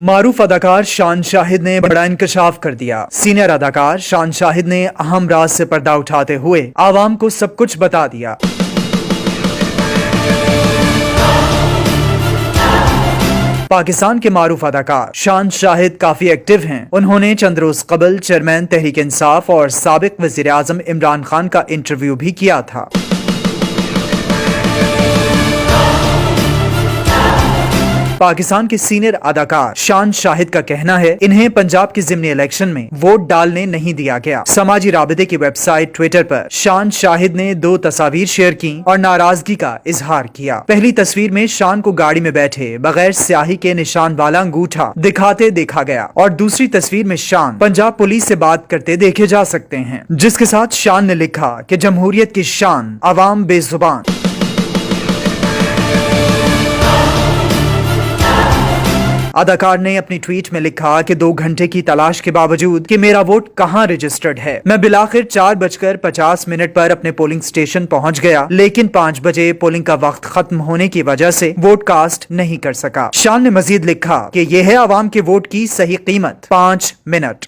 معروف اداکار شان شاہد نے بڑا انکشاف کر دیا۔ سینئر اداکار شان شاہد نے اہم راز سے پردہ اٹھاتے ہوئے عوام کو سب کچھ بتا دیا۔ پاکستان کے معروف اداکار شان شاہد کافی ایکٹیو ہیں۔ انہوں نے چند روز قبل چیئرمین تحریک انصاف اور سابق وزیر اعظم عمران خان کا انٹرویو بھی کیا تھا۔ پاکستان کے سینئر اداکار شان شاہد کا کہنا ہے انہیں پنجاب کے ضمنی الیکشن میں ووٹ ڈالنے نہیں دیا گیا۔ سماجی رابطے کی ویب سائٹ ٹویٹر پر شان شاہد نے 2 تصاویر شیئر کی اور ناراضگی کا اظہار کیا۔ پہلی تصویر میں شان کو گاڑی میں بیٹھے بغیر سیاہی کے نشان والا انگوٹھا دکھاتے دیکھا گیا اور دوسری تصویر میں شان پنجاب پولیس سے بات کرتے دیکھے جا سکتے ہیں، جس کے ساتھ شان نے لکھا کہ جمہوریت کی شان عوام بے زبان۔ اداکار نے اپنی ٹویٹ میں لکھا کہ 2 گھنٹے کی تلاش کے باوجود کہ میرا ووٹ کہاں رجسٹرڈ ہے، میں بالآخر 4:50 پر اپنے پولنگ سٹیشن پہنچ گیا، لیکن 5 بجے پولنگ کا وقت ختم ہونے کی وجہ سے ووٹ کاسٹ نہیں کر سکا۔ شان نے مزید لکھا کہ یہ ہے عوام کے ووٹ کی صحیح قیمت 5 منٹ۔